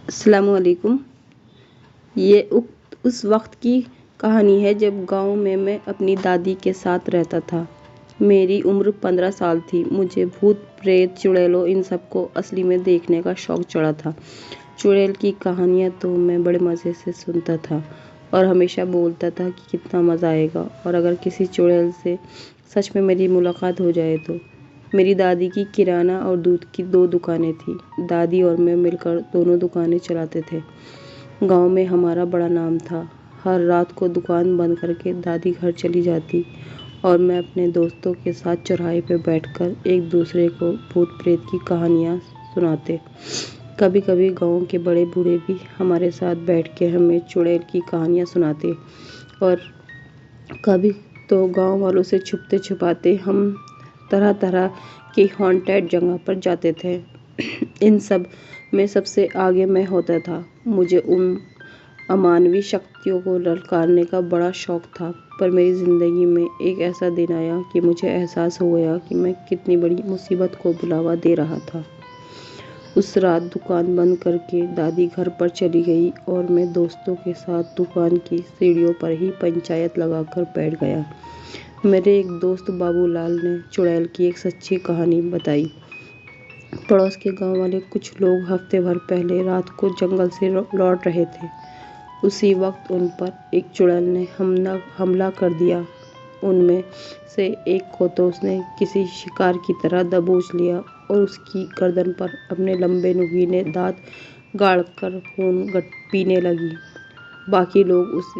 अस्सलामुअलैकुम। ये उस वक्त की कहानी है जब गांव में मैं अपनी दादी के साथ रहता था। मेरी उम्र 15 साल थी। मुझे भूत प्रेत चुड़ैलों इन सबको असली में देखने का शौक चढ़ा था। चुड़ैल की कहानियाँ तो मैं बड़े मज़े से सुनता था और हमेशा बोलता था कि कितना मज़ा आएगा और अगर किसी चुड़ैल से सच में मेरी मुलाकात हो जाए तो। मेरी दादी की किराना और दूध की 2 दुकानें थीं। दादी और मैं मिलकर दोनों दुकानें चलाते थे। गांव में हमारा बड़ा नाम था। हर रात को दुकान बंद करके दादी घर चली जाती और मैं अपने दोस्तों के साथ चौराहे पर बैठकर एक दूसरे को भूत प्रेत की कहानियाँ सुनाते। कभी कभी गांव के बड़े बूढ़े भी हमारे साथ बैठ के हमें चुड़ैल की कहानियाँ सुनाते और कभी तो गांव वालों से छुपते छुपाते हम तरह तरह की हॉन्टेड जगह पर जाते थे। इन सब में सबसे आगे मैं होता था। मुझे उन अमानवी शक्तियों को ललकारने का बड़ा शौक था। पर मेरी ज़िंदगी में एक ऐसा दिन आया कि मुझे एहसास हो गया कि मैं कितनी बड़ी मुसीबत को बुलावा दे रहा था। उस रात दुकान बंद करके दादी घर पर चली गई और मैं दोस्तों के साथ दुकान की सीढ़ियों पर ही पंचायत लगाकर बैठ गया। मेरे एक दोस्त बाबूलाल ने चुड़ैल की एक सच्ची कहानी बताई। पड़ोस के गांव वाले कुछ लोग हफ्ते भर पहले रात को जंगल से लौट रहे थे। उसी वक्त उन पर एक चुड़ैल ने हमला कर दिया। उनमें से एक को तो उसने किसी शिकार की तरह दबोच लिया और उसकी गर्दन पर अपने लंबे नुकीले दांत गाड़कर खून पीने लगी। बाकी लोग उस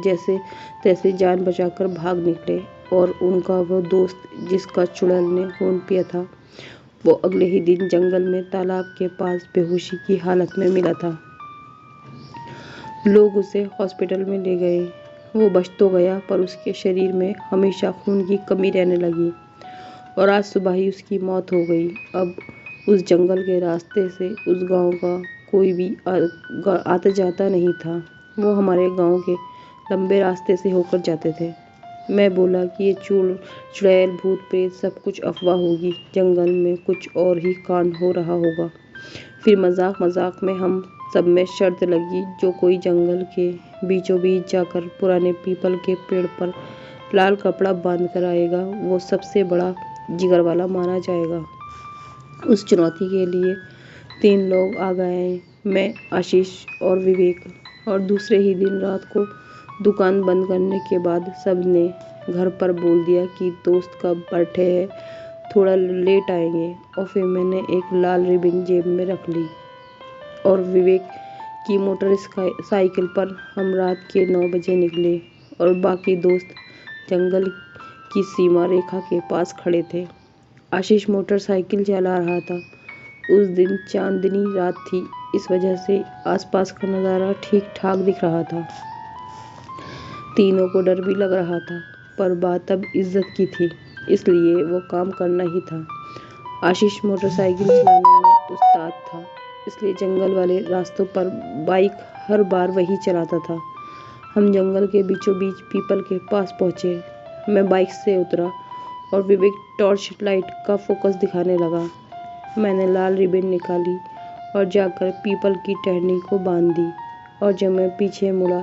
जैसे तैसे जान बचाकर भाग निकले और उनका वो दोस्त जिसका चुड़ैल ने खून पिया था वो अगले ही दिन जंगल में तालाब के पास बेहोशी की हालत में मिला था। लोग उसे हॉस्पिटल में ले गए। वो बच तो गया पर उसके शरीर में हमेशा खून की कमी रहने लगी और आज सुबह ही उसकी मौत हो गई। अब उस जंगल के रास्ते से उस गांव का कोई भी आता जाता नहीं था। वो हमारे गांव के लंबे रास्ते से होकर जाते थे। मैं बोला कि ये चुड़ैल भूत प्रेत सब कुछ अफवाह होगी, जंगल में कुछ और ही कांड हो रहा होगा। फिर मजाक मजाक में हम सब में शर्त लगी, जो कोई जंगल के बीचों बीच जाकर पुराने पीपल के पेड़ पर लाल कपड़ा बांध कर आएगा वो सबसे बड़ा जिगर वाला माना जाएगा। उस चुनौती के लिए 3 लोग आ गए, मैं, आशीष और विवेक। और दूसरे ही दिन रात को दुकान बंद करने के बाद सब ने घर पर बोल दिया कि दोस्त का बर्थडे है, थोड़ा लेट आएंगे। और फिर मैंने एक लाल रिबन जेब में रख ली और विवेक की मोटर साइकिल पर हम रात के 9 बजे निकले और बाकी दोस्त जंगल की सीमा रेखा के पास खड़े थे। आशीष मोटरसाइकिल चला रहा था। उस दिन चांदनी रात थी, इस वजह से आसपास का नज़ारा ठीक ठाक दिख रहा था। तीनों को डर भी लग रहा था पर बात अब इज्जत की थी, इसलिए वो काम करना ही था। आशीष मोटरसाइकिल चलाने में उस्ताद था, इसलिए जंगल वाले रास्तों पर बाइक हर बार वही चलाता था। हम जंगल के बीचों बीच पीपल के पास पहुँचे। मैं बाइक से उतरा और विवेक टॉर्च लाइट का फोकस दिखाने लगा। मैंने लाल रिबन निकाली और जाकर पीपल की टहनी को बांध दी और जब मैं पीछे मुड़ा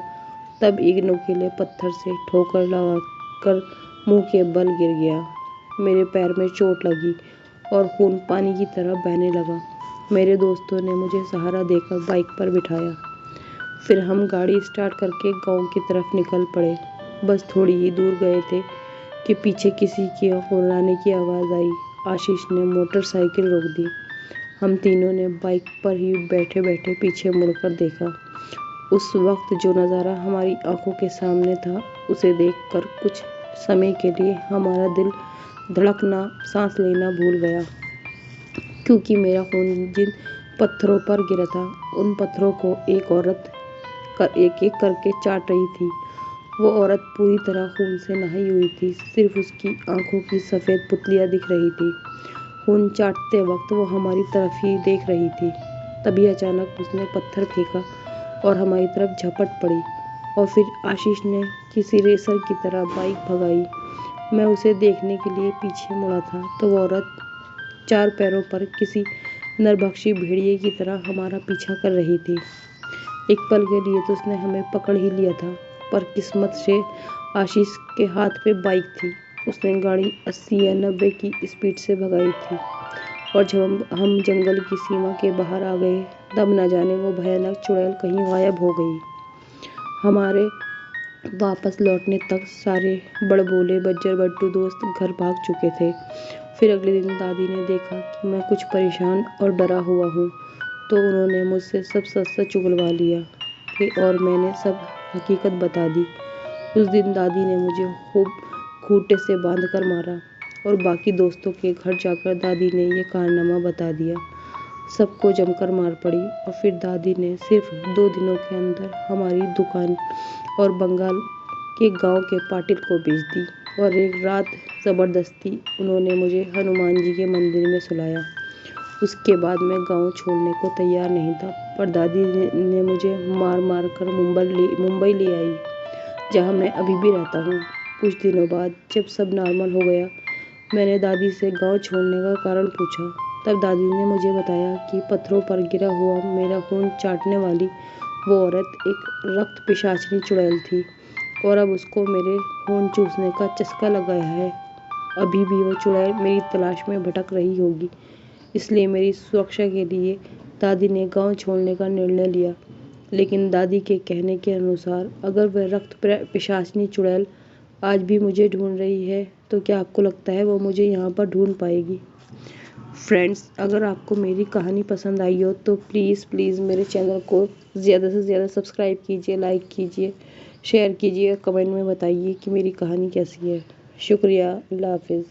तब एक नुकीले पत्थर से ठोकर लगाकर मुंह के बल गिर गया। मेरे पैर में चोट लगी और खून पानी की तरह बहने लगा। मेरे दोस्तों ने मुझे सहारा देकर बाइक पर बिठाया। फिर हम गाड़ी स्टार्ट करके गांव की तरफ निकल पड़े। बस थोड़ी ही दूर गए थे कि पीछे किसी की गुर्राने की आवाज़ आई। आशीष ने मोटरसाइकिल रोक दी। हम तीनों ने बाइक पर ही बैठे बैठे पीछे मुड़कर देखा। उस वक्त जो नज़ारा हमारी आंखों के सामने था उसे देखकर कुछ समय के लिए हमारा दिल धड़कना, सांस लेना भूल गया, क्योंकि मेरा खून जिन पत्थरों पर गिरा था उन पत्थरों को एक औरत एक एक करके चाट रही थी। वो औरत पूरी तरह खून से नहाई हुई थी, सिर्फ उसकी आंखों की सफ़ेद पुतलियाँ दिख रही थी। खून चाटते वक्त वो हमारी तरफ ही देख रही थी। तभी अचानक उसने पत्थर फेंका और हमारी तरफ झपट पड़ी और फिर आशीष ने किसी रेसर की तरह बाइक भगाई। मैं उसे देखने के लिए पीछे मुड़ा था तो वो औरत 4 पैरों पर किसी नरभक्षी भेड़िए की तरह हमारा पीछा कर रही थी। एक पल के लिए तो उसने हमें पकड़ ही लिया था, पर किस्मत से आशीष के हाथ पे बाइक थी। उसने गाड़ी 80 या 90 की स्पीड से भगाई थी और जब हम जंगल की सीमा के बाहर आ गए, तब न जाने वो भयानक चुड़ैल कहीं गायब हो गई। हमारे वापस लौटने तक सारे बड़बोले बज्जर बट्टू दोस्त घर भाग चुके थे। फिर अगले दिन दादी ने देखा कि मैं कुछ परेशान और डरा हुआ हूँ, तो उन्होंने मुझसे सब सच उगलवा लिया और मैंने सब हकीकत बता दी। उस दिन दादी ने मुझे खूब खूंटे से बांध कर मारा और बाकी दोस्तों के घर जाकर दादी ने ये कारनामा बता दिया। सबको जमकर मार पड़ी और फिर दादी ने सिर्फ 2 दिनों के अंदर हमारी दुकान और बंगाल के गांव के पाटिल को बेच दी और एक रात ज़बरदस्ती उन्होंने मुझे हनुमान जी के मंदिर में सुलाया। उसके बाद मैं गांव छोड़ने को तैयार नहीं था, पर दादी ने मुझे मार मार कर मुंबई ले आई, जहां मैं अभी भी रहता हूँ। कुछ दिनों बाद जब सब नॉर्मल हो गया, मैंने दादी से गांव छोड़ने का कारण पूछा। तब दादी ने मुझे बताया कि पत्थरों पर गिरा हुआ मेरा खून चाटने वाली वो औरत एक रक्त पिशाचिनी चुड़ैल थी और अब उसको मेरे खून चूसने का चस्का लग गया है। अभी भी वो चुड़ैल मेरी तलाश में भटक रही होगी। इसलिए मेरी सुरक्षा के लिए दादी ने गांव छोड़ने का निर्णय लिया। लेकिन दादी के कहने के अनुसार अगर वह रक्त पिशाचिनी चुड़ैल आज भी मुझे ढूंढ रही है, तो क्या आपको लगता है वो मुझे यहाँ पर ढूंढ पाएगी? फ्रेंड्स, अगर आपको मेरी कहानी पसंद आई हो तो प्लीज़ मेरे चैनल को ज़्यादा से ज़्यादा सब्सक्राइब कीजिए, लाइक कीजिए, शेयर कीजिए और कमेंट में बताइए कि मेरी कहानी कैसी है। शुक्रिया। अल्लाह हाफिज़।